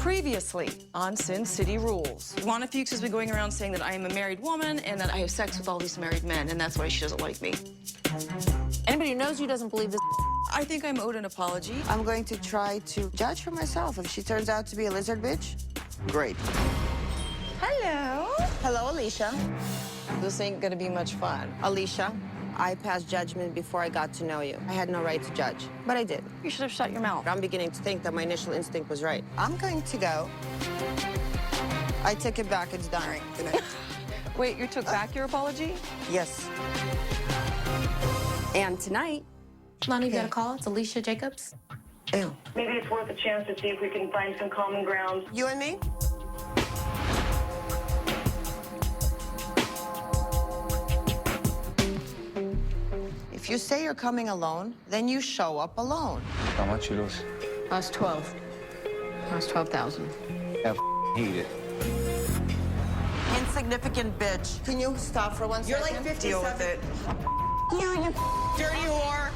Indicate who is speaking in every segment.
Speaker 1: Previously on Sin City Rules. Lana Fuchs has been going around saying that I am a married woman and that I have sex with all these married men, and that's why she doesn't like me.
Speaker 2: Anybody who knows you doesn't believe this.
Speaker 1: I think I'm owed an apology.
Speaker 3: I'm going to try to judge for myself. If she turns out to be a lizard bitch, great.
Speaker 1: Hello.
Speaker 3: Hello, Alicia.
Speaker 1: This ain't gonna be much fun.
Speaker 3: Alicia, I passed judgment before I got to know you. I had no right to judge, but I did.
Speaker 1: You should have shut your mouth.
Speaker 3: I'm beginning to think that my initial instinct was right. I'm going to go. I take it back. It's done.
Speaker 1: All right, good night. Wait, you took back your apology?
Speaker 3: Yes.
Speaker 2: And tonight, Lana, you got a call? It's Alicia Jacobs.
Speaker 3: Ew.
Speaker 4: Maybe it's worth a chance to see if we can find some common ground.
Speaker 3: You and me? If you say you're coming alone, then you show up alone.
Speaker 5: How much you lose?
Speaker 2: Lost 12. Lost 12,000.
Speaker 5: Yeah, heat it.
Speaker 3: Insignificant bitch. Can you stop for 1 second?
Speaker 1: You're like 57. Deal with it.
Speaker 3: You dirty whore.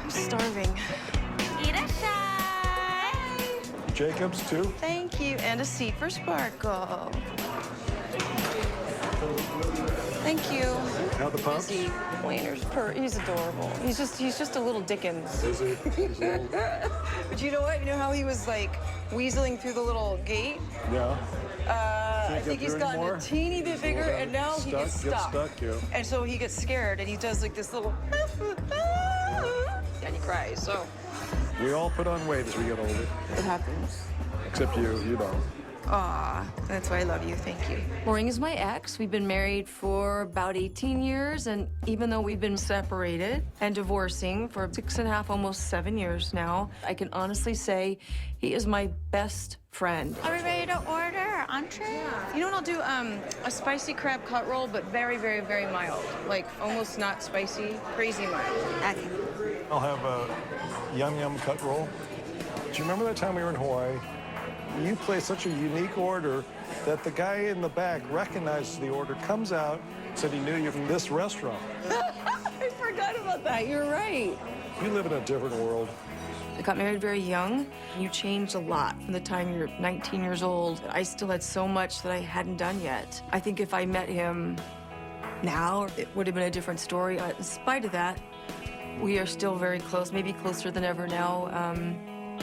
Speaker 3: Starving.
Speaker 6: Jacobs, too?
Speaker 1: Thank you, and a seat for Sparkle. Thank you.
Speaker 6: How the pups?
Speaker 1: He's adorable. He's just a little Dickens.
Speaker 6: Is he? He's old.
Speaker 1: But you know what? You know how he was like weaseling through the little gate?
Speaker 6: Yeah.
Speaker 1: I think he's gotten
Speaker 6: anymore?
Speaker 1: a teeny bit bigger, and now he gets stuck.
Speaker 6: Yeah.
Speaker 1: And so he gets scared, and he does like this little, and he cries. So
Speaker 6: We all put on weight as we get older.
Speaker 1: it happens.
Speaker 6: Except you don't.
Speaker 1: Aw, that's why I love you. Thank you. Maureen is my ex. We've been married for about 18 years, and even though we've been separated and divorcing for 6.5, almost 7 years now, I can honestly say he is my best friend.
Speaker 2: Are we ready to order entree?
Speaker 1: You know what I'll do? A spicy crab cut roll, but very, very, very mild. Like almost not spicy, crazy mild.
Speaker 2: Okay.
Speaker 6: I'll have a yum yum cut roll. Do you remember that time we were in Hawaii? You placed such a unique order that the guy in the back recognized the order, comes out, said he knew you from this restaurant.
Speaker 1: I forgot about that. You're right.
Speaker 6: You live in a different world.
Speaker 1: I got married very young. You changed a lot from the time you're 19 years old. I still had so much that I hadn't done yet. I think if I met him now, it would have been a different story. In spite of that, we are still very close, maybe closer than ever now.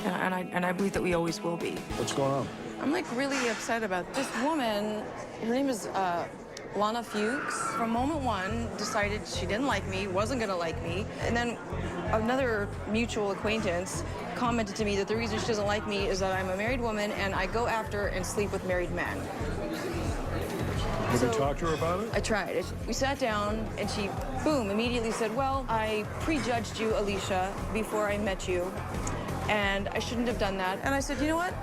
Speaker 1: And I believe that we always will be.
Speaker 6: What's going on?
Speaker 1: I'm like really upset about this woman. Her name is Lana Fuchs. From moment one, decided she didn't like me, wasn't gonna like me. And then another mutual acquaintance commented to me that the reason she doesn't like me is that I'm a married woman and I go after and sleep with married men.
Speaker 6: Have you talked to her about it?
Speaker 1: I tried. We sat down, and she, boom, immediately said, well, I prejudged you, Alicia, before I met you, and I shouldn't have done that. And I said, you know what?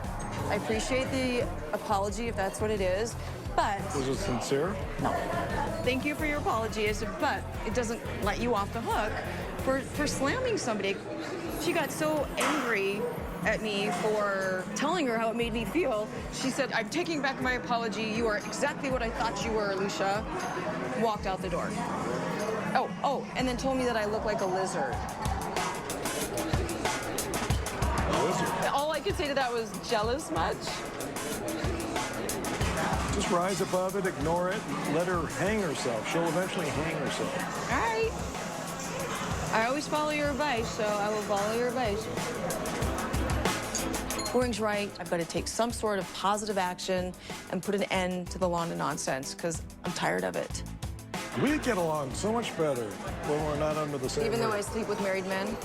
Speaker 1: I appreciate the apology, if that's what it is, but...
Speaker 6: Was it sincere?
Speaker 1: No. Thank you for your apology. I said, but it doesn't let you off the hook for slamming somebody. She got so angry at me for telling her how it made me feel. She said, I'm taking back my apology. You are exactly what I thought you were, Alicia. Walked out the door. Oh, and then told me that I look like a lizard.
Speaker 6: Lizard?
Speaker 1: All I could say to that was, jealous much?
Speaker 6: Just rise above it, ignore it, let her hang herself. She'll eventually hang herself.
Speaker 1: All right. I always follow your advice, so I will follow your advice. Maureen's right. I've got to take some sort of positive action and put an end to the Lana nonsense, because I'm tired of it.
Speaker 6: We get along so much better when we're not under the same
Speaker 1: Even though I
Speaker 6: roof.
Speaker 1: sleep with married men.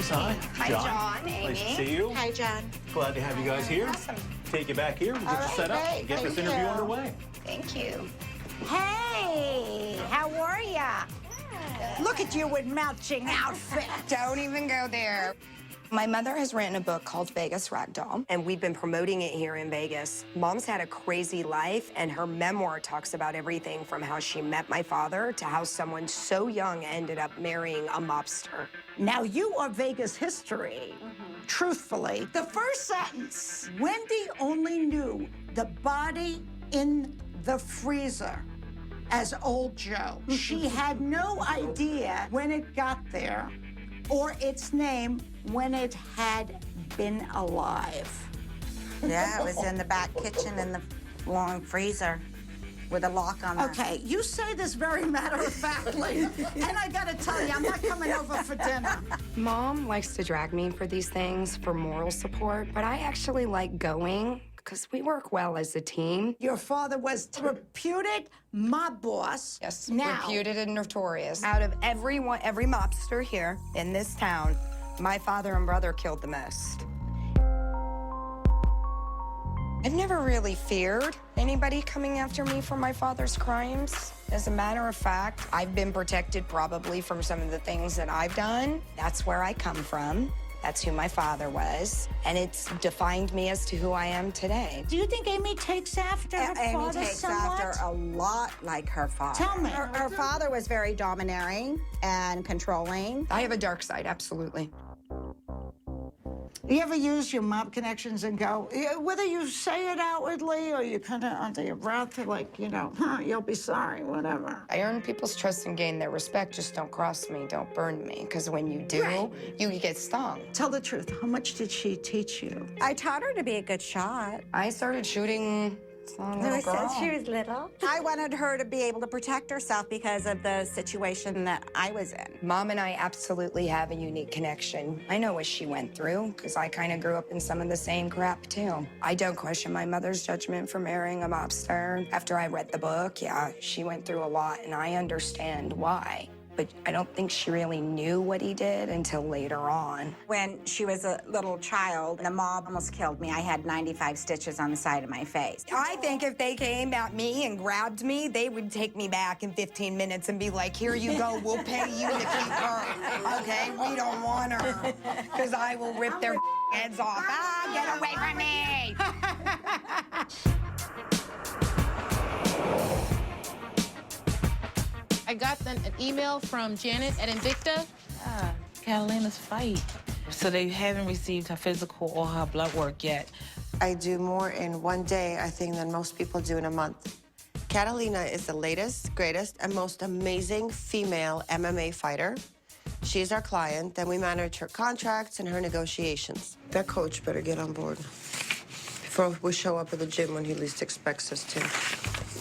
Speaker 7: Liz, hi.
Speaker 8: Hi, John, Amy.
Speaker 7: Nice to see you.
Speaker 8: Hi, John.
Speaker 7: Glad to have you guys here.
Speaker 8: Awesome.
Speaker 7: Take you back here. We'll get you set up.
Speaker 8: great.
Speaker 7: Get this
Speaker 8: Thank
Speaker 7: interview
Speaker 8: you.
Speaker 7: underway.
Speaker 8: Thank you. Hey, how are ya? Look at you with matching outfit.
Speaker 3: Don't even go there. My mother has written a book called Vegas Ragdoll, and we've been promoting it here in Vegas. Mom's had a crazy life, and her memoir talks about everything from how she met my father to how someone so young ended up marrying a mobster.
Speaker 8: Now, you are Vegas history. Truthfully, the first sentence, Wendy only knew the body in the freezer as Old Joe. She had no idea when it got there or its name when it had been alive.
Speaker 9: Yeah, it was in the back kitchen in the long freezer with a lock on it.
Speaker 8: Okay, you say this very matter-of-factly, and I gotta tell you, I'm not coming over for dinner.
Speaker 3: Mom likes to drag me for these things for moral support, but I actually like going because we work well as a team.
Speaker 8: Your father was reputed mob boss.
Speaker 3: Yes,
Speaker 8: now,
Speaker 3: reputed and notorious. Out of every mobster here in this town, my father and brother killed the most. I've never really feared anybody coming after me for my father's crimes. As a matter of fact, I've been protected probably from some of the things that I've done. That's where I come from. That's who my father was, and it's defined me as to who I am today.
Speaker 8: do you think Amy takes after her
Speaker 9: Amy
Speaker 8: father
Speaker 9: takes
Speaker 8: somewhat?
Speaker 9: after a lot like her father.
Speaker 8: Tell me.
Speaker 9: Her father was very domineering and controlling.
Speaker 3: I have a dark side, absolutely.
Speaker 8: You ever use your mob connections and go, whether you say it outwardly or you kind of under your breath, like, you know, you'll be sorry, whatever.
Speaker 3: I earn people's trust and gain their respect. Just don't cross me, don't burn me, because when you do,
Speaker 8: Right.
Speaker 3: you get stung.
Speaker 8: Tell the truth. How much did she teach you?
Speaker 9: I taught her to be a good shot.
Speaker 3: I started shooting a little girl.
Speaker 9: was little. I wanted her to be able to protect herself because of the situation that I was in.
Speaker 3: Mom and I absolutely have a unique connection. I know what she went through, because I kind of grew up in some of the same crap, too. I don't question my mother's judgment for marrying a mobster. After I read the book, yeah, she went through a lot, and I understand why. But I don't think she really knew what he did until later on.
Speaker 9: When she was a little child, the mob almost killed me. I had 95 stitches on the side of my face.
Speaker 3: I think if they came at me and grabbed me, they would take me back in 15 minutes and be like, here you go, we'll pay you to keep her. Okay, we don't want her, because I will rip their heads off. Ah, get away from me!
Speaker 2: I got an email from Janet at Invicta.
Speaker 10: Catalina's fight. So they haven't received her physical or her blood work yet.
Speaker 3: I do more in one day, I think, than most people do in a month. Catalina is the latest, greatest, and most amazing female MMA fighter. She's our client, and we manage her contracts and her negotiations. That coach better get on board. We'll show up at the gym when he least expects us to.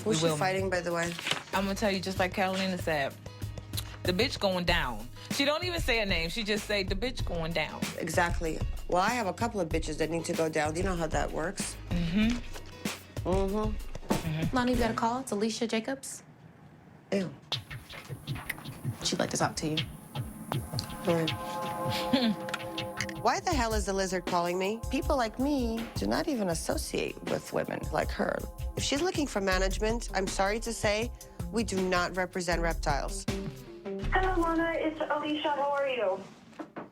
Speaker 3: Who's she fighting, by the way?
Speaker 10: I'm gonna tell you, just like Catalina said, the bitch going down. She don't even say her name. She just say, the bitch going down.
Speaker 3: Exactly. Well, I have a couple of bitches that need to go down. Do you know how that works?
Speaker 2: Lana, you got a call? It's Alicia Jacobs.
Speaker 3: Ew.
Speaker 2: She'd like to talk to you.
Speaker 3: Why the hell is the lizard calling me? People like me do not even associate with women like her. If she's looking for management, I'm sorry to say, we do not represent reptiles.
Speaker 4: Hello, Lana. It's Alicia. How are you?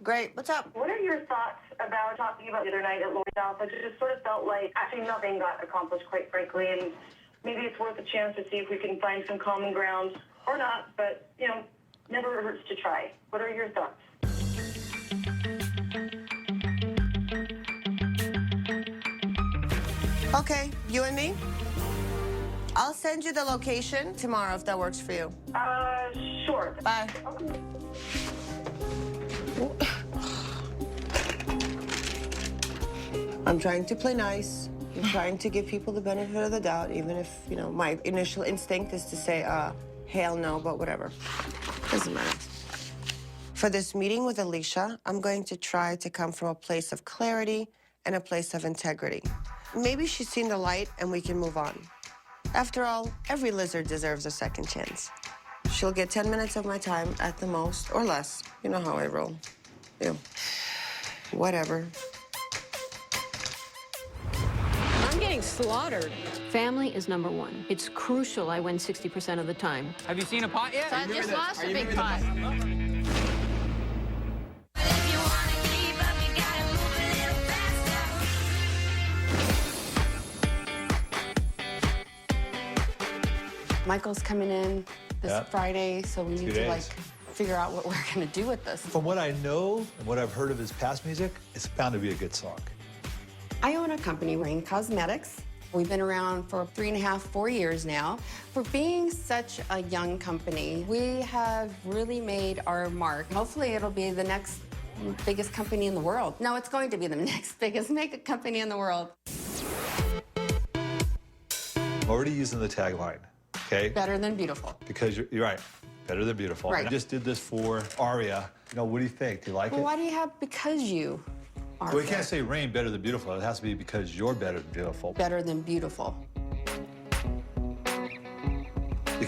Speaker 3: Great. What's up?
Speaker 4: What are your thoughts about talking about the other night at Lori's office? It just sort of felt like actually nothing got accomplished, quite frankly, and maybe it's worth a chance to see if we can find some common ground, or not, but, you know, never hurts to try. What are your thoughts?
Speaker 3: Okay, you and me? I'll send you the location tomorrow if that works for you.
Speaker 4: Sure.
Speaker 3: Bye.
Speaker 4: Okay.
Speaker 3: I'm trying to play nice. I'm trying to give people the benefit of the doubt, even if, you know, my initial instinct is to say, hell no, but whatever. Doesn't matter. For this meeting with Alicia, I'm going to try to come from a place of clarity and a place of integrity. Maybe she's seen the light and we can move on. After all, every lizard deserves a second chance. She'll get 10 minutes of my time at the most, or less. You know how I roll. You. Whatever.
Speaker 11: I'm getting slaughtered. Family is number one. It's crucial I win 60% of the time.
Speaker 5: Have you seen a pot yet?
Speaker 11: So I just lost a big pot.
Speaker 12: Michael's coming in this
Speaker 7: Yeah.
Speaker 12: Friday, so we need
Speaker 7: 2
Speaker 12: to
Speaker 7: days.
Speaker 12: like figure out what we're gonna do with this.
Speaker 7: From what I know and what I've heard of his past music, it's bound to be a good song.
Speaker 12: I own a company, Rain Cosmetics. We've been around for 3.5, 4 years now. For being such a young company, we have really made our mark. Hopefully it'll be the next biggest company in the world. No, it's going to be the next biggest makeup company in the world.
Speaker 7: I'm already using the tagline, okay?
Speaker 12: Better than beautiful.
Speaker 7: Because you're right, better than beautiful.
Speaker 12: Right.
Speaker 7: I just did this for Aria. You know, what do you think? Do you like
Speaker 12: Well,
Speaker 7: it?
Speaker 12: why do you have because you are
Speaker 7: Well, you can't say Rain better than beautiful. It has to be because you're better than beautiful.
Speaker 12: better than beautiful?
Speaker 7: You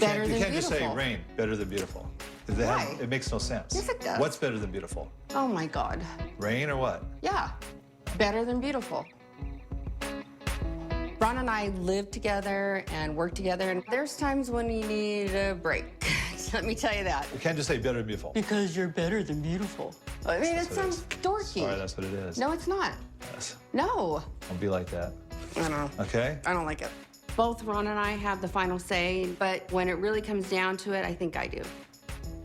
Speaker 12: better
Speaker 7: can't,
Speaker 12: than
Speaker 7: you can't just say
Speaker 12: beautiful.
Speaker 7: Rain better than beautiful.
Speaker 12: Why?
Speaker 7: It makes no sense.
Speaker 12: Yes, it does.
Speaker 7: What's better than beautiful?
Speaker 12: Oh my God.
Speaker 7: Rain or what?
Speaker 12: Yeah, better than beautiful. Ron and I live together and work together, and there's times when you need a break. Let me tell you that.
Speaker 7: You can't just say better than beautiful.
Speaker 12: Because you're better than beautiful. I mean, it
Speaker 7: That's what it
Speaker 12: sounds
Speaker 7: is.
Speaker 12: dorky.
Speaker 7: Sorry, that's what it is.
Speaker 12: No, it's not.
Speaker 7: Yes.
Speaker 12: No.
Speaker 7: Don't be like that.
Speaker 12: I don't know.
Speaker 7: Okay?
Speaker 12: I don't like it. Both Ron and I have the final say, but when it really comes down to it, I think I do.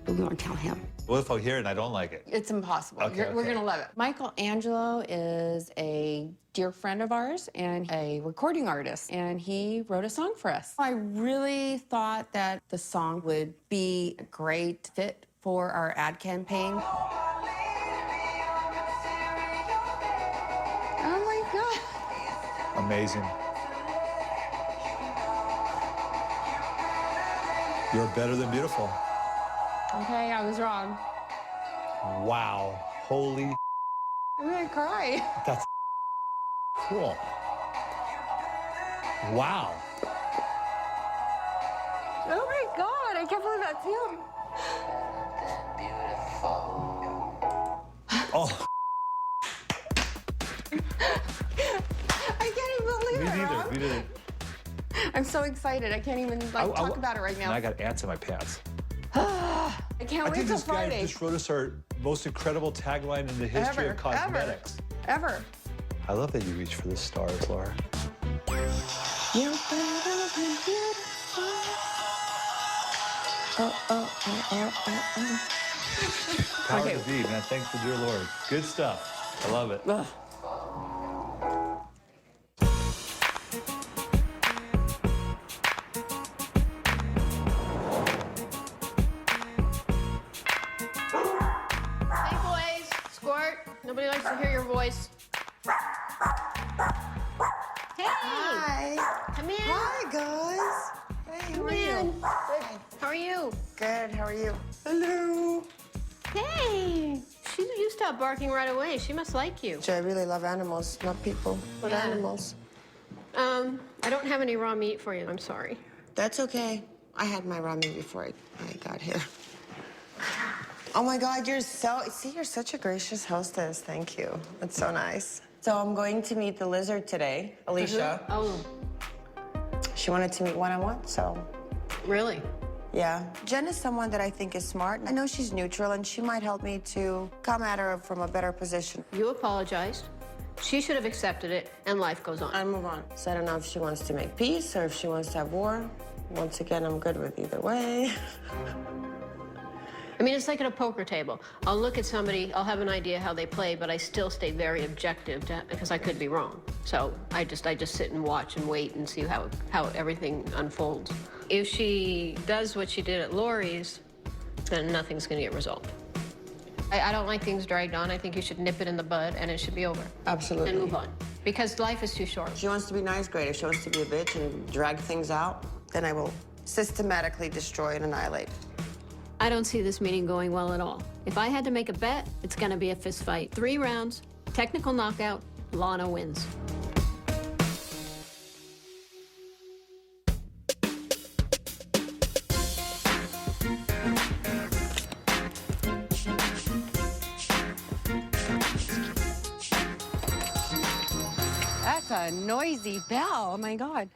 Speaker 12: But we want to tell him.
Speaker 7: What if I hear it and I don't like it?
Speaker 12: It's impossible.
Speaker 7: Okay,
Speaker 12: We're
Speaker 7: okay.
Speaker 12: going to love it. Michael Angelo is a dear friend of ours and a recording artist, and he wrote a song for us. I really thought that the song would be a great fit for our ad campaign. Oh my God.
Speaker 7: Amazing. You're better than beautiful.
Speaker 12: Okay, I was wrong.
Speaker 7: Wow. Holy,
Speaker 12: I'm gonna cry.
Speaker 7: that's cool. Wow.
Speaker 12: Oh my God, I can't believe that's him.
Speaker 7: Oh,
Speaker 12: I can't even believe
Speaker 7: me
Speaker 12: it,
Speaker 7: neither.
Speaker 12: Ron.
Speaker 7: Me neither.
Speaker 12: I'm so excited. I can't even like talk about it right now.
Speaker 7: And I got ants in my pants.
Speaker 12: I can't
Speaker 7: I
Speaker 12: wait
Speaker 7: think
Speaker 12: till
Speaker 7: this guy
Speaker 12: Friday.
Speaker 7: just wrote us our most incredible tagline in the history
Speaker 12: Ever,
Speaker 7: of cosmetics.
Speaker 12: Ever.
Speaker 7: I love that you reach for the stars, Laura.
Speaker 12: You're better than beautiful.
Speaker 7: Power
Speaker 12: Okay.
Speaker 7: to be, man. Thanks the dear Lord. Good stuff. I love it.
Speaker 12: Ugh.
Speaker 11: Hey, boys. Squirt. Nobody likes to hear your voice. Hey.
Speaker 3: Hi.
Speaker 11: Come in.
Speaker 3: Hi, guys. Hey, how
Speaker 11: Come
Speaker 3: are you?
Speaker 11: in. How are you?
Speaker 3: Good, how are you? Hello.
Speaker 11: Hey. You stopped barking right away. She must like you.
Speaker 3: I really love animals, not people, but
Speaker 11: Yeah.
Speaker 3: animals.
Speaker 11: I don't have any raw meat for you. I'm sorry.
Speaker 3: That's okay. I had my ramen before I got here. Oh my God, you're such a gracious hostess. Thank you. That's so nice. So I'm going to meet the lizard today, Alicia.
Speaker 11: Oh,
Speaker 3: She wanted to meet one-on-one, so
Speaker 11: really?
Speaker 3: yeah. Jen is someone that I think is smart. I know she's neutral, and she might help me to come at her from a better position.
Speaker 11: You apologized. She should have accepted it, and life goes on.
Speaker 3: I move on. So I don't know if she wants to make peace or if she wants to have war. Once again, I'm good with either way.
Speaker 11: I mean, it's like at a poker table. I'll look at somebody, I'll have an idea how they play, but I still stay very objective because I could be wrong. So I just sit and watch and wait and see how everything unfolds. If she does what she did at Lori's, then nothing's gonna get resolved. I don't like things dragged on. I think you should nip it in the bud and it should be over.
Speaker 3: Absolutely.
Speaker 11: And move on. Because life is too short.
Speaker 3: If she wants to be nice, great. If she wants to be a bitch and drag things out, then I will systematically destroy and annihilate.
Speaker 11: I don't see this meeting going well at all. If I had to make a bet, it's gonna be a fist fight. 3 rounds, technical knockout, Lana wins.
Speaker 12: a noisy bell. Oh my God.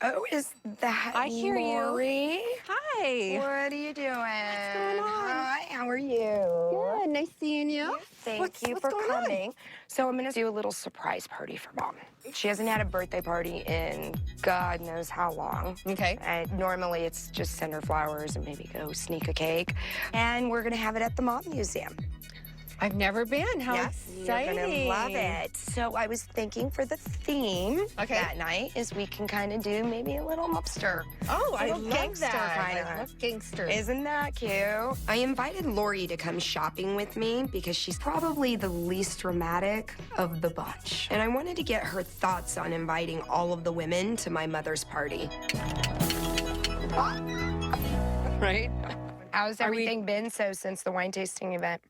Speaker 13: Oh, is that
Speaker 12: I hear
Speaker 13: Lori?
Speaker 12: you. Hi.
Speaker 13: What are you doing?
Speaker 12: What's going on?
Speaker 13: Hi, how are you?
Speaker 12: Good. Nice seeing you.
Speaker 13: Thank you for coming. So I'm gonna do a little surprise party for Mom. She hasn't had a birthday party in God knows how long.
Speaker 12: Okay.
Speaker 13: Normally it's just send her flowers and maybe go sneak a cake. And we're gonna have it at the Mom Museum.
Speaker 12: I've never been. How
Speaker 13: Yes,
Speaker 12: exciting.
Speaker 13: you're gonna love it. So I was thinking for the theme that night is we can kind of do maybe a little mobster.
Speaker 12: Oh, I
Speaker 13: Little
Speaker 12: love
Speaker 13: gangster
Speaker 12: that.
Speaker 13: kinda.
Speaker 12: I love gangster.
Speaker 13: Isn't that cute? I invited Lori to come shopping with me because she's probably the least dramatic of the bunch. And I wanted to get her thoughts on inviting all of the women to my mother's party.
Speaker 12: Right?
Speaker 13: How's everything been since the wine tasting event?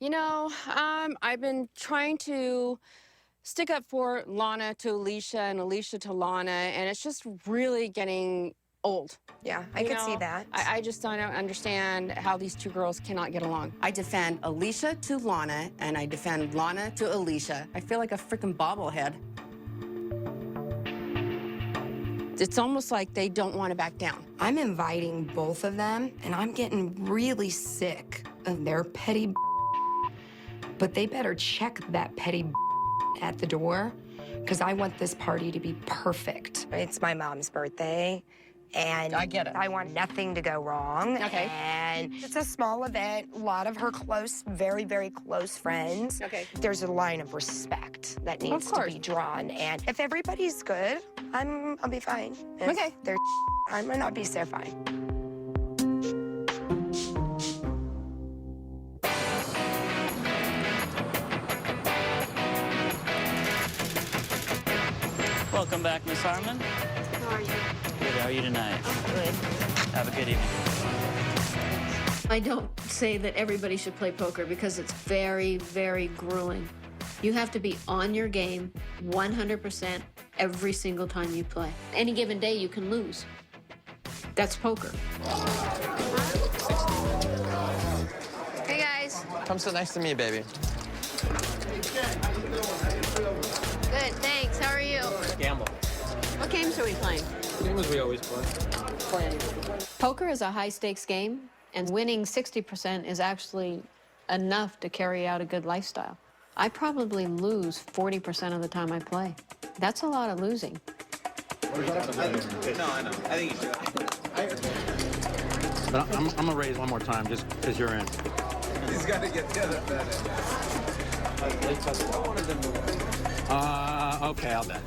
Speaker 12: You know, I've been trying to stick up for Lana to Alicia and Alicia to Lana, and it's just really getting old.
Speaker 13: Yeah, I could see that.
Speaker 12: I just don't understand how these two girls cannot get along. I defend Alicia to Lana, and I defend Lana to Alicia. I feel like a freaking bobblehead. It's almost like they don't want to back down.
Speaker 13: I'm inviting both of them, and I'm getting really sick of their petty. But they better check that petty at the door, because I want this party to be perfect. It's my mom's birthday, and
Speaker 12: I get it.
Speaker 13: I want nothing to go wrong.
Speaker 12: Okay.
Speaker 13: And it's a small event, a lot of her close, very, very close friends.
Speaker 12: Okay.
Speaker 13: There's a line of respect that needs to be drawn, and if everybody's good, I'll be fine. If
Speaker 12: Okay.
Speaker 13: they're I might not be so fine.
Speaker 14: Welcome back, Miss Harmon.
Speaker 11: How are you?
Speaker 14: Good. How are you tonight?
Speaker 11: Good.
Speaker 14: Have a good evening.
Speaker 11: I don't say that everybody should play poker because it's very, very grueling. You have to be on your game 100% every single time you play. Any given day, you can lose. That's poker.
Speaker 15: Hey, guys.
Speaker 16: Come sit next to me, baby.
Speaker 15: Good, thanks. How are you?
Speaker 16: Gamble.
Speaker 11: What games are we playing?
Speaker 16: Same as we always play.
Speaker 11: Poker is a high-stakes game, and winning 60% is actually enough to carry out a good lifestyle. I probably lose 40% of the time I play. That's a lot of losing.
Speaker 16: No, I know. I think you should. But I'm gonna raise one more time just because you're in. He's got to get the other bet. Okay, I'll bet.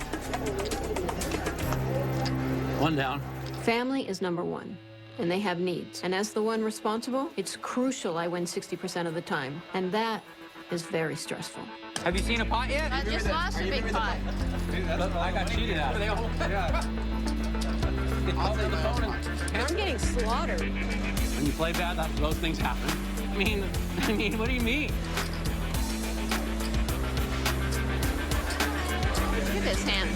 Speaker 16: One down.
Speaker 11: Family is number one, and they have needs. And as the one responsible, it's crucial I win 60% of the time, and that is very stressful.
Speaker 16: Have you seen a pot yet?
Speaker 15: I just lost a big pot.
Speaker 16: I got cheated out.
Speaker 11: I'm getting slaughtered.
Speaker 16: When you play bad, those things happen. I mean, what do you mean?
Speaker 11: Look at this hand.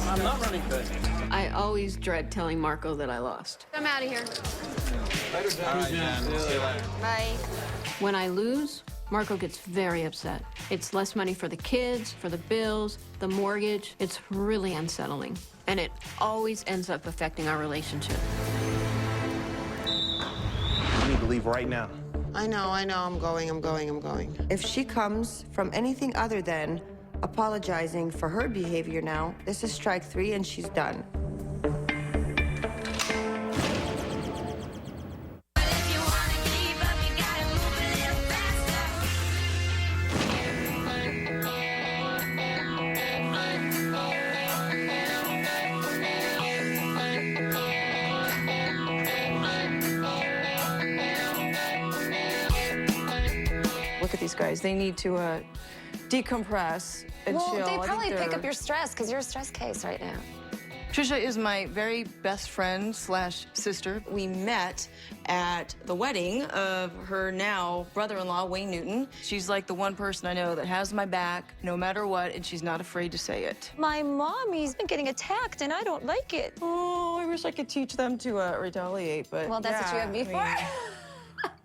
Speaker 16: I'm not running good.
Speaker 11: I always dread telling Marco that I lost.
Speaker 15: I'm out of here.
Speaker 16: All right, Jen. See you later.
Speaker 15: Bye.
Speaker 11: When I lose, Marco gets very upset. It's less money for the kids, for the bills, the mortgage. It's really unsettling. And it always ends up affecting our relationship.
Speaker 17: You need to leave right now.
Speaker 3: I know, I'm going. If she comes from anything other than apologizing for her behavior now, this is strike 3 and she's done.
Speaker 1: Look at these guys. They need to decompress and
Speaker 15: Well,
Speaker 1: chill.
Speaker 15: they
Speaker 1: I think
Speaker 15: probably pick
Speaker 1: they're-
Speaker 15: up your stress because you're a stress case right now.
Speaker 1: Trisha is my very best friend / sister. We met at the wedding of her now brother-in-law, Wayne Newton. She's like the one person I know that has my back no matter what, and she's not afraid to say it.
Speaker 15: My mommy's been getting attacked, and I don't like it.
Speaker 1: Oh, I wish I could teach them to retaliate, but
Speaker 15: Well, that's what you have
Speaker 1: yeah,
Speaker 15: before.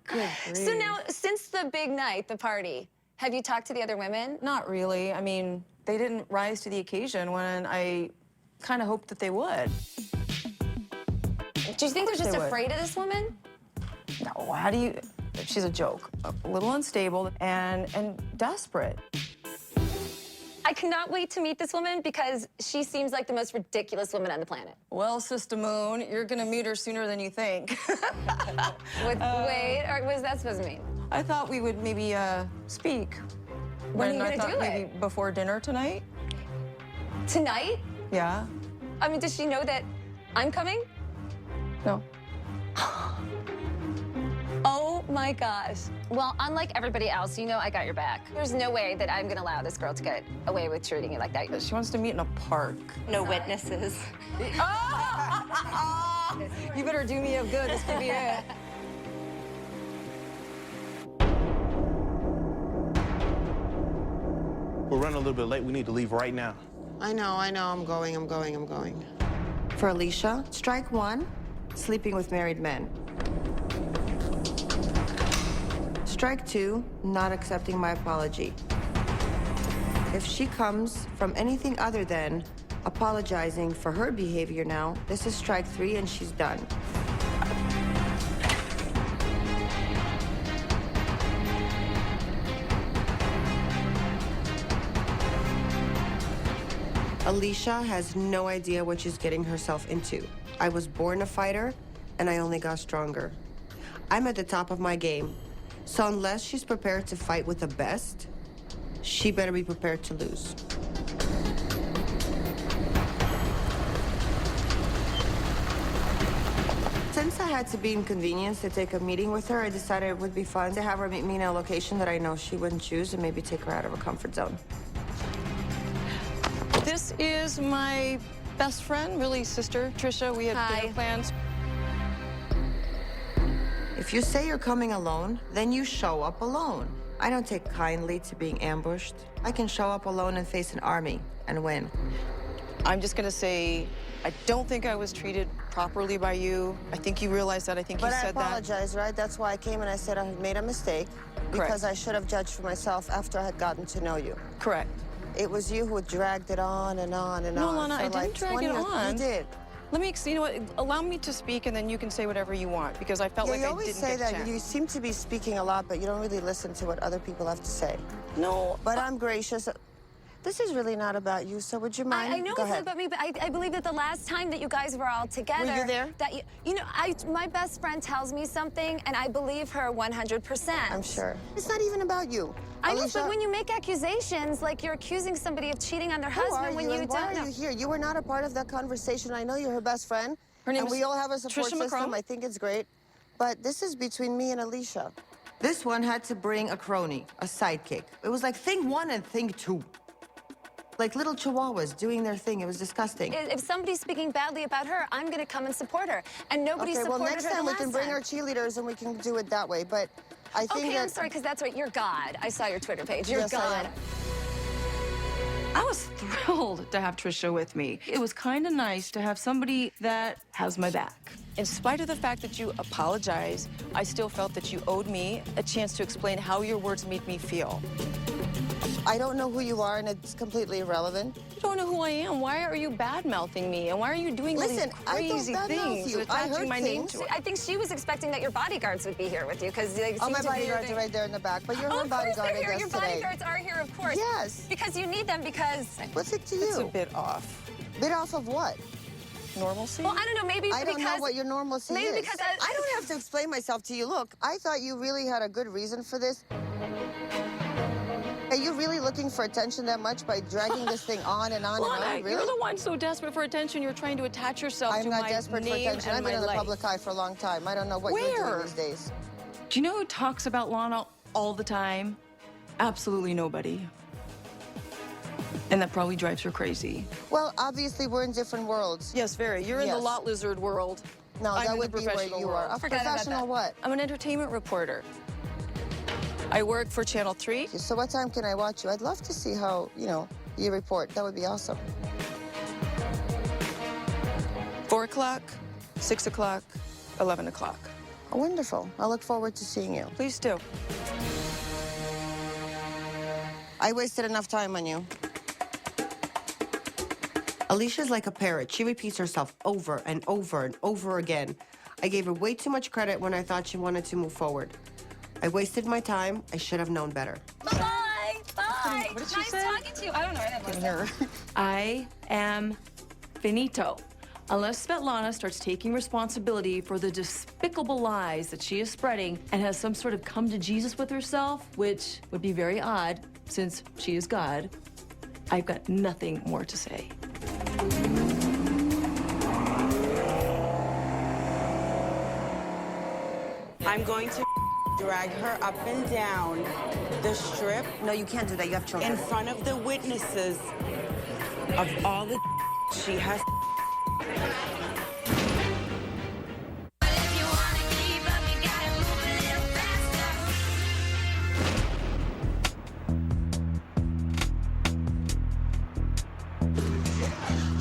Speaker 1: Good
Speaker 15: So now, since the big night, the party, Have you talked to the other women?
Speaker 1: Not really. I mean, they didn't rise to the occasion when I kind of hoped that they would.
Speaker 15: Do you think they're just
Speaker 1: They would.
Speaker 15: afraid of this woman?
Speaker 1: No, how do you... She's a joke. A little unstable and desperate.
Speaker 15: I cannot wait to meet this woman because she seems like the most ridiculous woman on the planet.
Speaker 1: Well, Sister Moon, you're gonna meet her sooner than you think.
Speaker 15: Wait, or what is that supposed to mean?
Speaker 1: I thought we would maybe speak.
Speaker 15: When are you
Speaker 1: And I
Speaker 15: gonna
Speaker 1: thought
Speaker 15: do
Speaker 1: maybe
Speaker 15: it?
Speaker 1: before dinner tonight?
Speaker 15: Tonight?
Speaker 1: Yeah.
Speaker 15: I mean, does she know that I'm coming?
Speaker 1: No.
Speaker 15: Oh my gosh. Well, unlike everybody else, you know I got your back. There's no way that I'm gonna allow this girl to get away with treating you like that.
Speaker 1: She wants to meet in a park.
Speaker 15: No witnesses.
Speaker 1: You better do me a good. This could be it.
Speaker 17: We're running a little bit late. We need to leave right now.
Speaker 3: I know. I'm going. For Alicia, strike 1, sleeping with married men. Strike 2, not accepting my apology. If she comes from anything other than apologizing for her behavior now, this is strike 3 and she's done. Alicia has no idea what she's getting herself into. I was born a fighter, and I only got stronger. I'm at the top of my game, so unless she's prepared to fight with the best, she better be prepared to lose. Since I had to be inconvenienced to take a meeting with her, I decided it would be fun to have her meet me in a location that I know she wouldn't choose and maybe take her out of her comfort zone.
Speaker 1: This is my best friend, really sister, Trisha. We have dinner plans.
Speaker 3: If you say you're coming alone, then you show up alone. I don't take kindly to being ambushed. I can show up alone and face an army and win.
Speaker 1: I'm just gonna say, I don't think I was treated properly by you. I think you realize that. I think you
Speaker 3: But I
Speaker 1: said that.
Speaker 3: apologize, right? That's why I came and I said I had made a mistake because I should have judged for myself after I had gotten to know you.
Speaker 1: Correct.
Speaker 3: It was you who dragged it on and on and
Speaker 1: No,
Speaker 3: on.
Speaker 1: Lana,
Speaker 3: for
Speaker 1: I
Speaker 3: like
Speaker 1: didn't drag
Speaker 3: 20
Speaker 1: it
Speaker 3: or-
Speaker 1: on.
Speaker 3: You did.
Speaker 1: Let me, you know what, allow me to speak and then you can say whatever you want because I felt
Speaker 3: Yeah,
Speaker 1: like
Speaker 3: you
Speaker 1: I
Speaker 3: always
Speaker 1: didn't
Speaker 3: say
Speaker 1: get a
Speaker 3: that.
Speaker 1: chance.
Speaker 3: You seem to be speaking a lot, but you don't really listen to what other people have to say.
Speaker 1: No.
Speaker 3: But I'm gracious. This is really not about you, so would you mind?
Speaker 15: I know
Speaker 3: Go
Speaker 15: it's not
Speaker 3: ahead.
Speaker 15: about me, but I believe that the last time that you guys were all together...
Speaker 3: Were you there?
Speaker 15: That you know, my best friend tells me something, and I believe her 100%.
Speaker 3: I'm sure. It's not even about you.
Speaker 15: I know,
Speaker 3: Alicia,
Speaker 15: but when you make accusations, like you're accusing somebody of cheating on their
Speaker 3: who are
Speaker 15: husband when you
Speaker 3: and
Speaker 15: don't
Speaker 3: why
Speaker 15: know...
Speaker 3: are you here? You were not a part of that conversation. I know you're her best friend.
Speaker 1: Her name
Speaker 3: and
Speaker 1: is
Speaker 3: we all have a support
Speaker 1: Trisha
Speaker 3: system.
Speaker 1: McCrum.
Speaker 3: I think it's great. But this is between me and Alicia. This one had to bring a crony, a sidekick. It was like thing 1 and thing 2. Like little chihuahuas doing their thing. It was disgusting.
Speaker 15: If somebody's speaking badly about her, I'm going to come and support her. And nobody
Speaker 3: Okay, well,
Speaker 15: supported
Speaker 3: next
Speaker 15: her
Speaker 3: time
Speaker 15: the
Speaker 3: we can
Speaker 15: last
Speaker 3: bring
Speaker 15: time.
Speaker 3: our cheerleaders and we can do it that way. But I think
Speaker 15: Okay,
Speaker 3: that...
Speaker 15: I'm sorry, because that's right. You're God. I saw your Twitter page. You're
Speaker 3: Yes, I
Speaker 15: God.
Speaker 3: am.
Speaker 1: I was thrilled to have Trisha with me. It was kind of nice to have somebody that has my back. In spite of the fact that you apologized, I still felt that you owed me a chance to explain how your words made me feel.
Speaker 3: I don't know who you are, and it's completely irrelevant.
Speaker 1: You don't know who I am. Why are you bad-mouthing me? And why are you doing all
Speaker 3: Listen,
Speaker 1: these
Speaker 3: I don't
Speaker 1: crazy
Speaker 3: badmouth
Speaker 1: things
Speaker 3: you.
Speaker 1: and
Speaker 3: I
Speaker 1: attaching
Speaker 3: heard
Speaker 1: my name
Speaker 3: things.
Speaker 1: to it?
Speaker 15: I think she was expecting that your bodyguards would be here with you, because they
Speaker 3: Oh,
Speaker 15: seem
Speaker 3: my
Speaker 15: to be
Speaker 3: bodyguards are right there in the back. But you're
Speaker 15: Oh,
Speaker 3: her
Speaker 15: of course
Speaker 3: bodyguard,
Speaker 15: they're
Speaker 3: I
Speaker 15: here.
Speaker 3: guess,
Speaker 15: Your
Speaker 3: today.
Speaker 15: bodyguards are here, of course.
Speaker 3: Yes.
Speaker 15: Because you need them, because...
Speaker 3: What's it to you?
Speaker 1: It's a bit off.
Speaker 3: Bit off of what?
Speaker 1: Normalcy?
Speaker 15: Well, I don't know, maybe
Speaker 3: I don't
Speaker 15: because...
Speaker 3: know what your normalcy
Speaker 15: maybe
Speaker 3: is.
Speaker 15: because
Speaker 3: I don't have to explain myself to you. Look, I thought you really had a good reason for this. Are you really looking for attention that much by dragging this thing on and on
Speaker 1: Lana,
Speaker 3: and on? Really?
Speaker 1: you're the one so desperate for attention. You're trying to attach yourself
Speaker 3: I'm
Speaker 1: to
Speaker 3: not
Speaker 1: my
Speaker 3: desperate for
Speaker 1: name
Speaker 3: attention.
Speaker 1: and
Speaker 3: I've been
Speaker 1: my
Speaker 3: in the
Speaker 1: life.
Speaker 3: public eye for a long time. I don't know what you're
Speaker 1: Where?
Speaker 3: doing these days.
Speaker 1: Do you know who talks about Lana all the time? Absolutely nobody. And that probably drives her crazy.
Speaker 3: Well, obviously, we're in different worlds.
Speaker 1: Yes, very. You're in the
Speaker 3: Yes.
Speaker 1: lot lizard world.
Speaker 3: No,
Speaker 1: I'm
Speaker 3: that
Speaker 1: in
Speaker 3: would
Speaker 1: the
Speaker 3: be where
Speaker 1: professional
Speaker 3: you
Speaker 1: world.
Speaker 3: are. A
Speaker 15: Forget about
Speaker 3: professional
Speaker 15: that.
Speaker 3: what?
Speaker 1: I'm an entertainment reporter. I work for Channel 3.
Speaker 3: So what time can I watch you? I'd love to see how, you report. That would be awesome.
Speaker 1: 4 o'clock, 6 o'clock, 11 o'clock.
Speaker 3: Oh, wonderful. I look forward to seeing you.
Speaker 1: Please do.
Speaker 3: I wasted enough time on you. Alicia's like a parrot. She repeats herself over and over and over again. I gave her way too much credit when I thought she wanted to move forward. I wasted my time. I should have known better.
Speaker 15: Bye. Bye.
Speaker 2: What did she
Speaker 15: nice
Speaker 2: say?
Speaker 15: talking to you. I don't know. I didn't listen.
Speaker 18: I am finito. Unless Svetlana starts taking responsibility for the despicable lies that she is spreading and has some sort of come to Jesus with herself, which would be very odd since she is God, I've got nothing more to say.
Speaker 19: I'm going to drag her up and down the strip.
Speaker 3: No, you can't do that. You have children.
Speaker 19: In front of the witnesses of all the she has.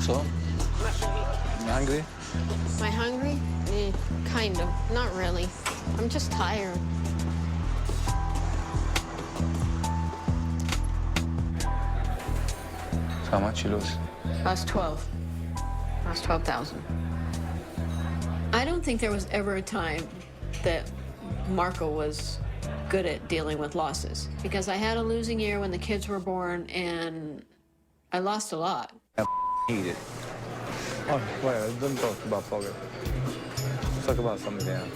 Speaker 5: So, you hungry?
Speaker 11: Am I hungry? Kind of. Not really. I'm just tired.
Speaker 5: So how much you lose?
Speaker 11: Lost 12. Lost 12,000. I don't think there was ever a time that Marco was good at dealing with losses, because I had a losing year when the kids were born and I lost a lot.
Speaker 5: I hate it.
Speaker 16: Oh, wait, don't talk about poker. Let's talk about something else.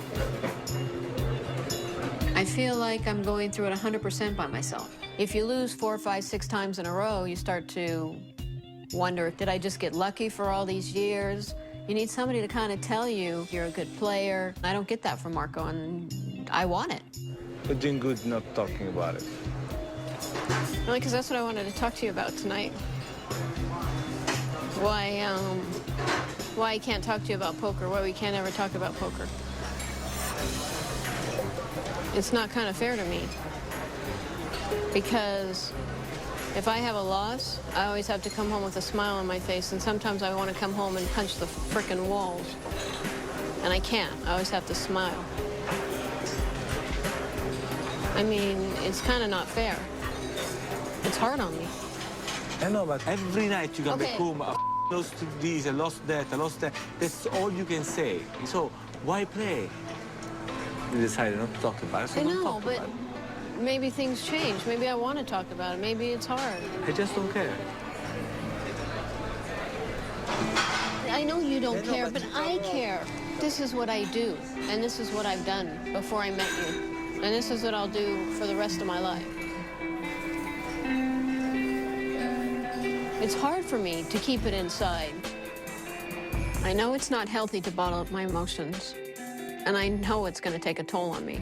Speaker 11: I feel like I'm going through it 100% by myself. If you lose 4, 5, 6 times in a row, you start to wonder, did I just get lucky for all these years? You need somebody to kind of tell you you're a good player. I don't get that from Marco, and I want it.
Speaker 16: You're doing good not talking about it.
Speaker 11: Really, because that's what I wanted to talk to you about tonight. Why I can't talk to you about poker, why we can't ever talk about poker. It's not kind of fair to me, because if I have a loss, I always have to come home with a smile on my face, and sometimes I want to come home and punch the frickin' walls. And I can't. I always have to smile. I mean, it's kind of not fair. It's hard on me.
Speaker 16: I know, but
Speaker 20: every night you come back
Speaker 11: Okay.
Speaker 20: home, I lost this, I lost that, I lost that. That's all you can say. So why play? You decided not to talk about it, so
Speaker 11: I
Speaker 20: don't
Speaker 11: know,
Speaker 20: talk
Speaker 11: but
Speaker 20: about it.
Speaker 11: maybe things change. Maybe I want to talk about it. Maybe it's hard.
Speaker 20: I just don't care.
Speaker 11: I know you don't
Speaker 20: I know,
Speaker 11: care,
Speaker 20: but
Speaker 11: but I care. This is what I do, and this is what I've done before I met you. And this is what I'll do for the rest of my life. It's hard for me to keep it inside. I know it's not healthy to bottle up my emotions, and I know it's going to take a toll on me.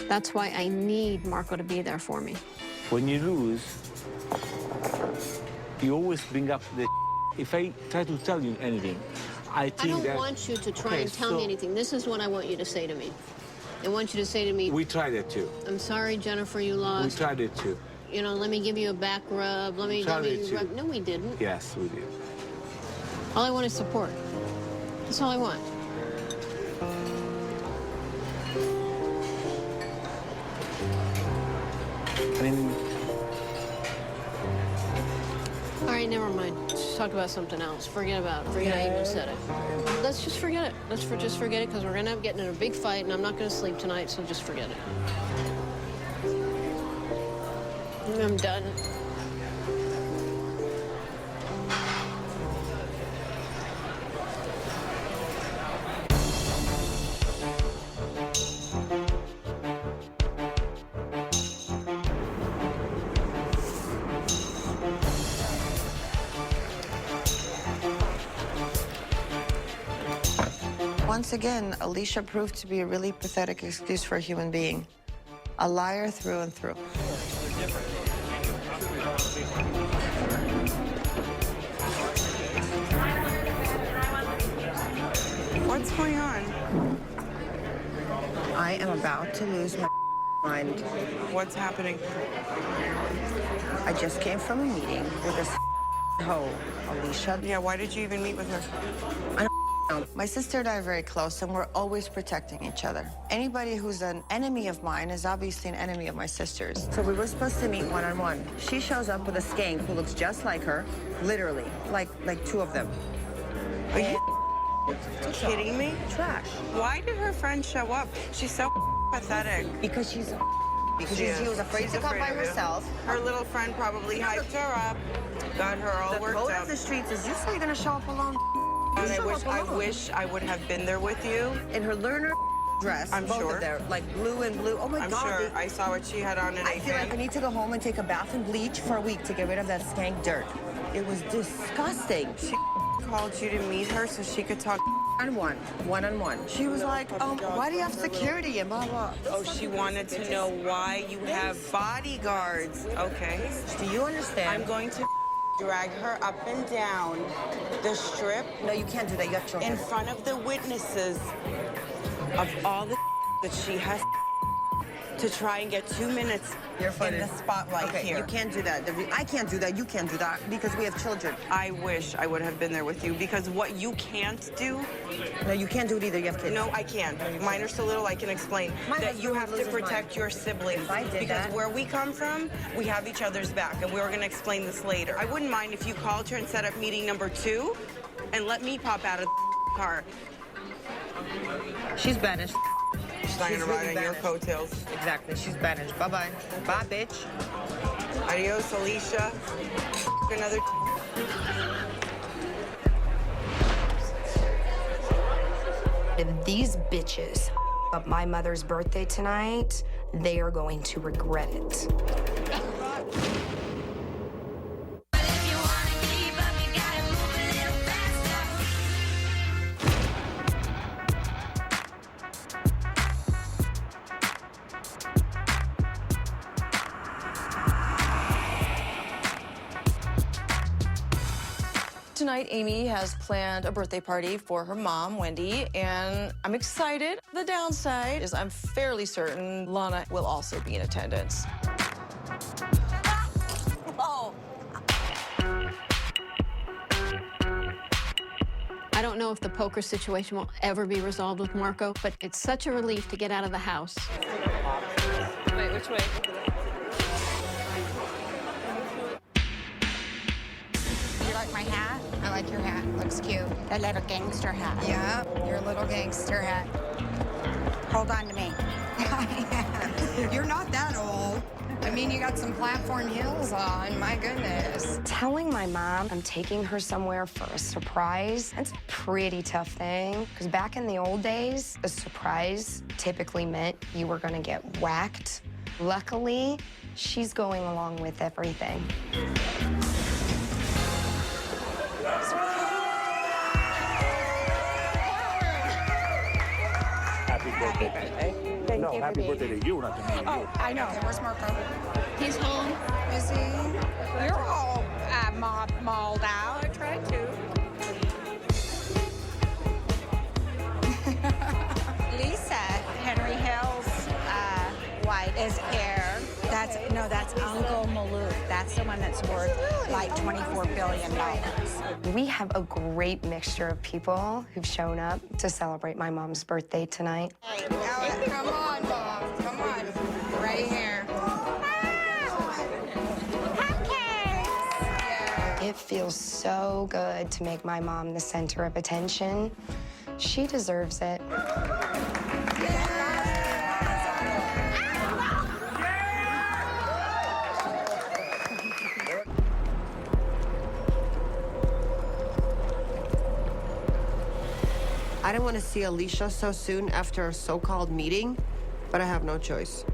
Speaker 11: That's why I need Marco to be there for me.
Speaker 20: When you lose, you always bring up the. If I try to tell you anything, I think
Speaker 11: I don't
Speaker 20: that.
Speaker 11: want you to try
Speaker 20: Okay,
Speaker 11: and tell
Speaker 20: so
Speaker 11: me anything. This is what I want you to say to me. I want you to say to me,
Speaker 20: We tried it too.
Speaker 11: I'm sorry, Jennifer, you
Speaker 20: We
Speaker 11: lost.
Speaker 20: tried it too.
Speaker 11: You know, let me give you a back rub. Let me
Speaker 20: tried it too.
Speaker 11: rub. No, we didn't.
Speaker 20: Yes, we did.
Speaker 11: All I want is support. That's all I want.
Speaker 20: I mean,
Speaker 11: All right, never mind. Let's talk about something else. Forget about it. Forget I even said it. Let's just forget it. Let's just forget it, because we're going to end up getting in a big fight, and I'm not going to sleep tonight, so just forget it. I'm done.
Speaker 3: Once again, Alicia proved to be a really pathetic excuse for a human being. A liar through and through.
Speaker 19: What's going on?
Speaker 3: I am about to lose my mind.
Speaker 19: What's happening?
Speaker 3: I just came from a meeting with this hoe, Alicia.
Speaker 19: Yeah, why did you even meet with her?
Speaker 3: I don't My sister and I are very close, and we're always protecting each other. Anybody who's an enemy of mine is obviously an enemy of my sister's. So we were supposed to meet one-on-one. She shows up with a skank who looks just like her, literally, like two of them.
Speaker 19: Are you kidding me?
Speaker 3: Trash.
Speaker 19: Why did her friend show up? She's so pathetic.
Speaker 3: Because she was afraid to come by herself.
Speaker 19: Her little friend probably hyped her up, got her all worked up.
Speaker 3: The code of the streets is you say you're gonna show up alone.
Speaker 19: God, I wish I would have been there with you.
Speaker 3: In her learner dress,
Speaker 19: I'm
Speaker 3: both
Speaker 19: sure.
Speaker 3: of them, like blue and blue. Oh my God.
Speaker 19: I'm sure. I saw what she had on
Speaker 3: I feel like I need to go home and take a bath and bleach for a week to get rid of that skank dirt. It was disgusting.
Speaker 19: She called you to meet her so she could talk
Speaker 3: one-on-one. She was like, why do you have security and blah, blah.
Speaker 19: Oh, she wanted to know why you have bodyguards. Okay.
Speaker 3: Do you understand?
Speaker 19: I'm going to drag her up and down the strip.
Speaker 3: No, you can't do that. You have children.
Speaker 19: In front of the witnesses of all the that she has to try and get 2 minutes in the spotlight here.
Speaker 3: You can't do that. I can't do that. You can't do that because we have children.
Speaker 19: I wish I would have been there with you because what you can't do.
Speaker 3: No, you can't do it either. You have kids.
Speaker 19: No, I can. Mine are so little, I can explain that you have to protect your siblings. Because where we come from, we have each other's back, and we're going to explain this later. I wouldn't mind if you called her and set up meeting number 2 and let me pop out of the car.
Speaker 3: She's banished.
Speaker 19: She's not going to ride on your coattails.
Speaker 3: Exactly. She's banished. Bye-bye. Bye, bitch.
Speaker 19: Adios, Alicia. Another.
Speaker 13: If these bitches up my mother's birthday tonight, they are going to regret it.
Speaker 1: Tonight, Amy has planned a birthday party for her mom, Wendy, and I'm excited. The downside is I'm fairly certain Lana will also be in attendance.
Speaker 11: I don't know if the poker situation will ever be resolved with Marco, but it's such a relief to get out of the house.
Speaker 10: Wait, which way?
Speaker 9: You like my hat? I like your hat. Looks cute. That little gangster hat. Yeah, your little gangster hat. Hold on to me.
Speaker 13: You're not that old. I mean, you got some platform heels on, my goodness. Telling my mom I'm taking her somewhere for a surprise, that's a pretty tough thing. Because back in the old days, a surprise typically meant you were gonna get whacked. Luckily, she's going along with everything.
Speaker 16: Happy birthday.
Speaker 13: Thank
Speaker 16: no,
Speaker 13: you
Speaker 16: happy birthday to you, not to me. To you.
Speaker 13: I know.
Speaker 9: Where's Marco?
Speaker 11: He's home.
Speaker 9: Is he? You're all mauled out. I tried to. Lisa, Henry Hill's wife, is here. That's Uncle Malou. That's the one that's worth like $24 billion.
Speaker 13: We have a great mixture of people who've shown up to celebrate my mom's birthday tonight.
Speaker 9: Hey, come on, Mom. Come on. Right here.
Speaker 13: It feels so good to make my mom the center of attention. She deserves it.
Speaker 3: I don't want to see Alicia so soon after a so-called meeting, but I have no choice.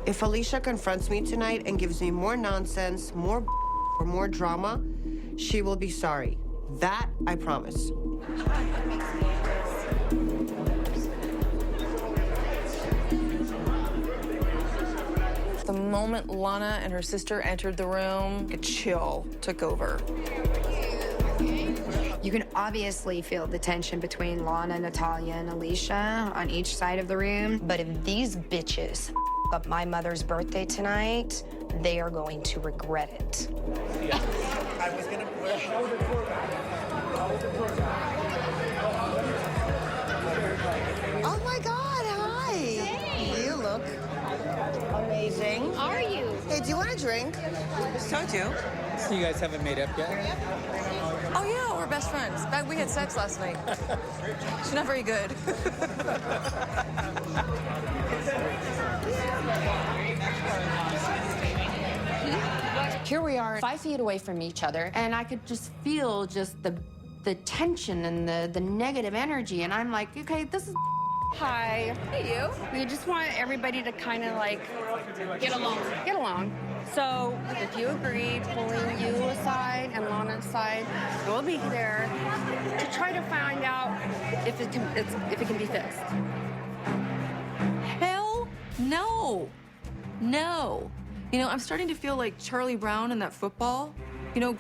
Speaker 3: If Alicia confronts me tonight and gives me more nonsense, more or more drama, she will be sorry. That I promise.
Speaker 1: The moment Lana and her sister entered the room, a chill took over.
Speaker 13: You can obviously feel the tension between Lana, Natalia, and Alicia on each side of the room. But if these bitches up my mother's birthday tonight, they are going to regret it.
Speaker 16: I was gonna
Speaker 3: Amazing.
Speaker 13: Are you?
Speaker 3: Hey, do you want a drink?
Speaker 19: Soju.
Speaker 14: So you guys haven't made up yet?
Speaker 1: Oh yeah, we're best friends. We had sex last night. She's not very good.
Speaker 12: Here we are, 5 feet away from each other, and I could just feel just the tension and the negative energy, and I'm like, okay, this is.
Speaker 13: Hi. Hey, you. We just want everybody to kind of like get along. Get along. So if you agree, pulling you aside and Lana aside, we'll be there to try to find out if it can be fixed.
Speaker 18: Hell no. No. You know, I'm starting to feel like Charlie Brown in that football. You know,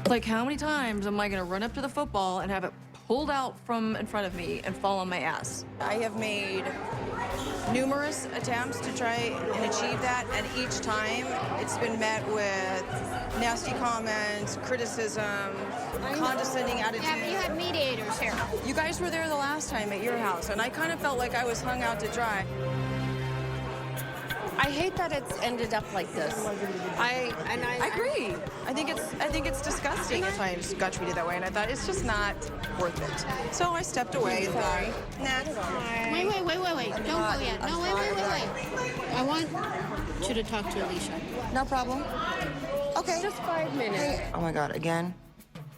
Speaker 18: like how many times am I gonna run up to the football and have it pulled out from in front of me and fall on my ass?
Speaker 1: I have made numerous attempts to try and achieve that, and each time it's been met with nasty comments, criticism, condescending attitudes.
Speaker 13: Yeah, but you had mediators here.
Speaker 1: You guys were there the last time at your house, and I kind of felt like I was hung out to dry.
Speaker 13: I hate that it's ended up like this. I
Speaker 1: agree. I think it's disgusting if I got treated that way, and I thought it's just not worth it. So I stepped away and thought, nah.
Speaker 13: Wait. Don't go yet. No, wait. I want you to talk to Alicia.
Speaker 3: No problem. Okay.
Speaker 13: Just 5 minutes.
Speaker 3: Oh my God, again?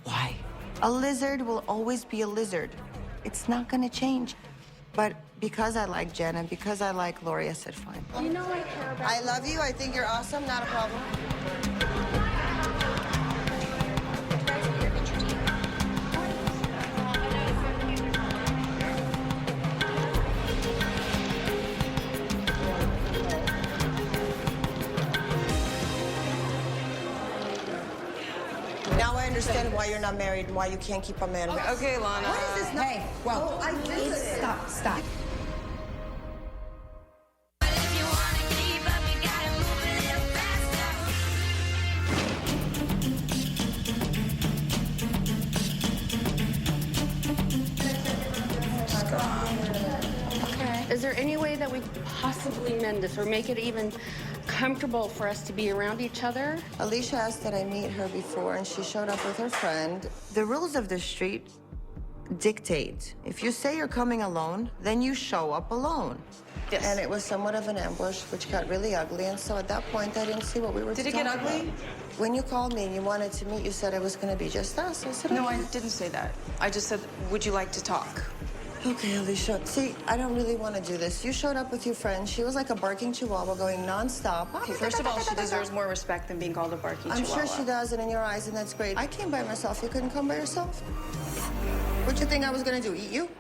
Speaker 3: Why? A lizard will always be a lizard. It's not gonna change. But because I like Jen and because I like Lori, I said fine.
Speaker 13: You know I care about
Speaker 3: I love you. I think you're awesome. Not a problem. Now I understand why you're not married and why you can't keep a man.
Speaker 1: Okay, Lana.
Speaker 3: What is this? Hey,
Speaker 8: Well,
Speaker 3: I visited.
Speaker 8: Stop.
Speaker 13: Is there any way that we possibly mend this or make it even comfortable for us to be around each other?
Speaker 3: Alicia asked that I meet her before, and she showed up with her friend. The rules of the street dictate, if you say you're coming alone, then you show up alone.
Speaker 1: Yes.
Speaker 3: And it was somewhat of an ambush, which got really ugly, and so at that point, I didn't see what we were
Speaker 1: Did it
Speaker 3: talking
Speaker 1: get ugly?
Speaker 3: about. When you called me and you wanted to meet, you said it was going to be just us. I said,
Speaker 1: No,
Speaker 3: okay.
Speaker 1: I didn't say that. I just said, would you like to talk?
Speaker 3: Okay, Alicia. See, I don't really want to do this. You showed up with your friend. She was like a barking chihuahua going nonstop.
Speaker 1: Okay, first of all, she deserves more respect than being called a barking
Speaker 3: I'm
Speaker 1: chihuahua.
Speaker 3: sure she does, and in your eyes, and that's great. I came by myself. You couldn't come by yourself? What'd you think I was going to do, eat you?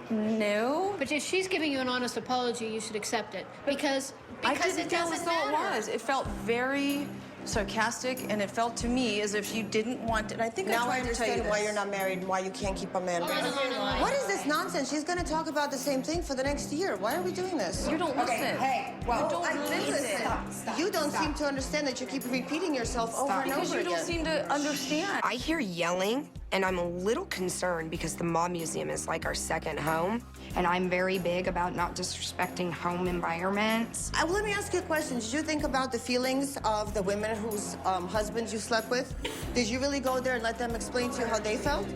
Speaker 1: No.
Speaker 11: But if she's giving you an honest apology, you should accept it. Because
Speaker 1: I didn't
Speaker 11: it
Speaker 1: feel as
Speaker 11: doesn't
Speaker 1: though it
Speaker 11: matter.
Speaker 1: was. It felt very sarcastic, and it felt to me as if you didn't want it. And I think
Speaker 3: Now I
Speaker 1: tried to tell you
Speaker 3: understand why
Speaker 1: this.
Speaker 3: you're not married and why you can't keep a man. What is this nonsense? She's going to talk about the same thing for the next year. Why are we doing this?
Speaker 1: You don't listen.
Speaker 8: Hey, well,
Speaker 1: You don't
Speaker 3: I did
Speaker 1: listen.
Speaker 3: listen. You don't seem to understand that you keep repeating yourself over and
Speaker 1: Because
Speaker 3: over
Speaker 1: you don't
Speaker 3: again.
Speaker 1: seem to understand.
Speaker 21: I hear yelling, and I'm a little concerned because the Mob Museum is like our second home.
Speaker 13: And I'm very big about not disrespecting home environments.
Speaker 3: Well, let me ask you a question. Did you think about the feelings of the women whose husbands you slept with? Did you really go there and let them explain to you how they felt?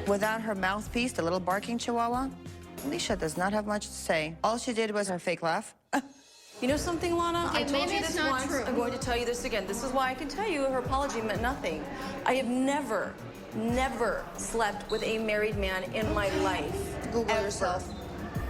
Speaker 3: Without her mouthpiece, the little barking chihuahua, Alicia does not have much to say. All she did was her fake laugh.
Speaker 1: You know something, Lana?
Speaker 11: Okay,
Speaker 1: I told
Speaker 11: maybe
Speaker 1: you
Speaker 11: it's
Speaker 1: this
Speaker 11: not
Speaker 1: once.
Speaker 11: true.
Speaker 1: I'm going to tell you this again. This is why I can tell you her apology meant nothing. I have never slept with a married man in my life.
Speaker 3: Google
Speaker 1: ever.
Speaker 3: yourself.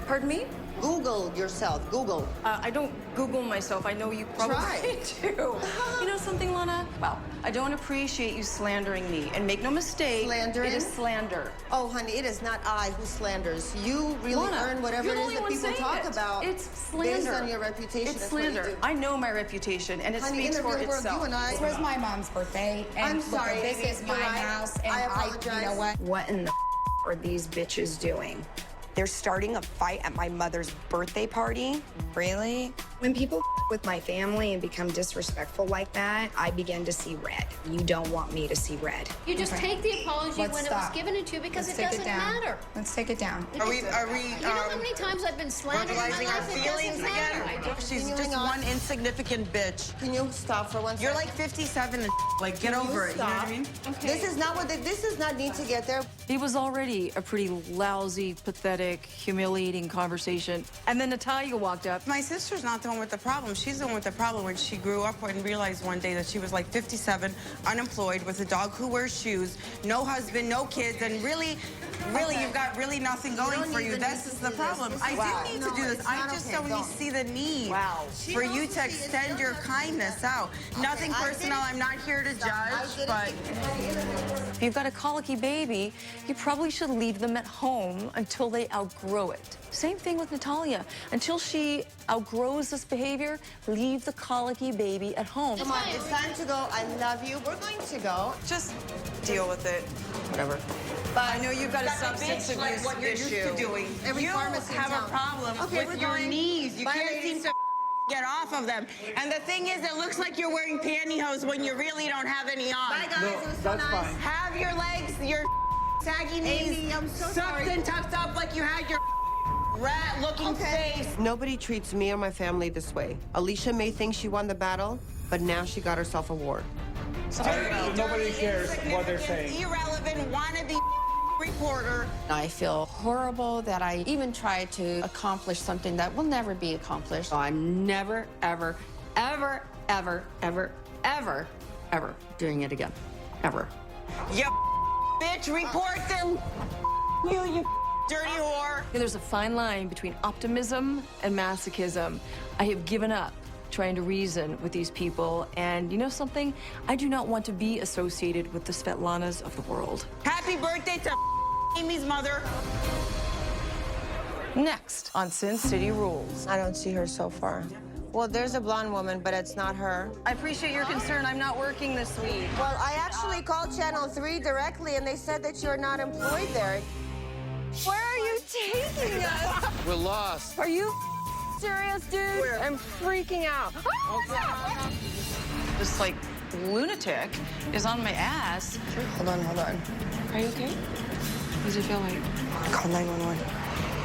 Speaker 1: Pardon me?
Speaker 3: Google yourself. Google.
Speaker 1: I don't Google myself. I know you probably
Speaker 3: Try.
Speaker 1: do. You know something, Lana? Well, I don't appreciate you slandering me. And make no mistake,
Speaker 3: Slandering?
Speaker 1: it is slander.
Speaker 3: Oh, honey, it is not I who slanders. You really
Speaker 1: Lana,
Speaker 3: earn whatever
Speaker 1: you're
Speaker 3: it
Speaker 1: the
Speaker 3: is
Speaker 1: only
Speaker 3: that
Speaker 1: one
Speaker 3: people
Speaker 1: saying
Speaker 3: talk
Speaker 1: it.
Speaker 3: about.
Speaker 1: It's slander.
Speaker 3: Based on your reputation.
Speaker 1: It's
Speaker 3: That's what you
Speaker 1: slander.
Speaker 3: do.
Speaker 1: I know my reputation, and it
Speaker 3: Honey,
Speaker 1: speaks
Speaker 3: in the
Speaker 1: for
Speaker 3: real world,
Speaker 1: itself.
Speaker 3: you and I.
Speaker 13: This was my mom's birthday, and
Speaker 3: I'm sorry,
Speaker 13: look, this
Speaker 3: Amy,
Speaker 13: is my
Speaker 3: you're right.
Speaker 13: house, and
Speaker 3: I
Speaker 13: you
Speaker 3: apologize.
Speaker 13: know what?
Speaker 21: What in the are these bitches doing? They're starting a fight at my mother's birthday party? Really?
Speaker 13: When people
Speaker 21: with my family and become disrespectful like that, I begin to see red. You don't want me to see red.
Speaker 11: You just take the apology
Speaker 21: Let's
Speaker 11: when it
Speaker 21: stop.
Speaker 11: was given to you because
Speaker 21: Let's
Speaker 11: it
Speaker 21: take
Speaker 11: doesn't
Speaker 21: down.
Speaker 11: matter.
Speaker 21: Let's take it down.
Speaker 19: Are we
Speaker 11: You know how many times I've been slandered in my
Speaker 19: verbalizing our
Speaker 11: life? It
Speaker 19: feelings
Speaker 11: doesn't matter.
Speaker 19: again? She's just one insignificant bitch.
Speaker 3: Can you stop for one second?
Speaker 19: You're like 57 and like, get over it. You know what I mean?
Speaker 3: This is not what this does not need to get there.
Speaker 18: It was already a pretty lousy, pathetic, humiliating conversation. And then Natalia walked up.
Speaker 19: My sister's not the one with the problem. She's the one with the problem when she grew up and realized one day that she was like 57, unemployed, with a dog who wears shoes, no husband, no kids, and really, you've got really nothing going for you. This is the problem. I do need to do this. I just don't really see the need for you to extend your kindness out. Nothing personal. I'm not here to judge, but...
Speaker 18: If you've got a colicky baby, you probably should leave them at home until they outgrow it. Same thing with Natalia. Until she outgrows this behavior, leave the colicky baby at home.
Speaker 3: Come on, it's time to go. I love you. We're going to go.
Speaker 19: Just deal with it.
Speaker 3: Whatever.
Speaker 19: But I know you've got a substance abuse
Speaker 3: like what you're
Speaker 19: issue.
Speaker 3: used to doing. Every
Speaker 19: You
Speaker 3: pharmacy in
Speaker 19: have
Speaker 3: town.
Speaker 19: a problem with your knees. You can't seem to get off of them. And the thing is, it looks like you're wearing pantyhose when you really don't have any on.
Speaker 3: Bye, guys. It was so nice.
Speaker 16: fine.
Speaker 19: Have your legs, your saggy knees
Speaker 3: Amy, I'm so
Speaker 19: sucked
Speaker 3: sorry.
Speaker 19: and tucked up like you had your rat-looking face.
Speaker 3: Nobody treats me or my family this way. Alicia may think she won the battle, but now she got herself a war.
Speaker 16: Nobody cares what they're saying.
Speaker 19: Irrelevant, wannabe reporter.
Speaker 12: I feel horrible that I even tried to accomplish something that will never be accomplished. I'm never, ever, ever, ever, ever, ever, ever doing it again. Ever.
Speaker 19: You bitch, report them. You dirty whore.
Speaker 18: There's a fine line between optimism and masochism. I have given up trying to reason with these people, and you know something? I do not want to be associated with the Svetlanas of the world.
Speaker 19: Happy birthday to Amy's mother.
Speaker 18: Next on Sin City Rules.
Speaker 3: I don't see her so far. Well, there's a blonde woman, but it's not her.
Speaker 1: I appreciate your concern. I'm not working this week.
Speaker 3: Well, I actually called Channel 3 directly, and they said that you're not employed there. Where are you taking us?
Speaker 16: We're lost.
Speaker 3: Are you serious, dude? I'm freaking out.
Speaker 1: This, like, lunatic is on my ass.
Speaker 3: Hold on.
Speaker 1: Are you okay? What does it feel like?
Speaker 3: Call 911.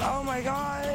Speaker 3: Oh, my God.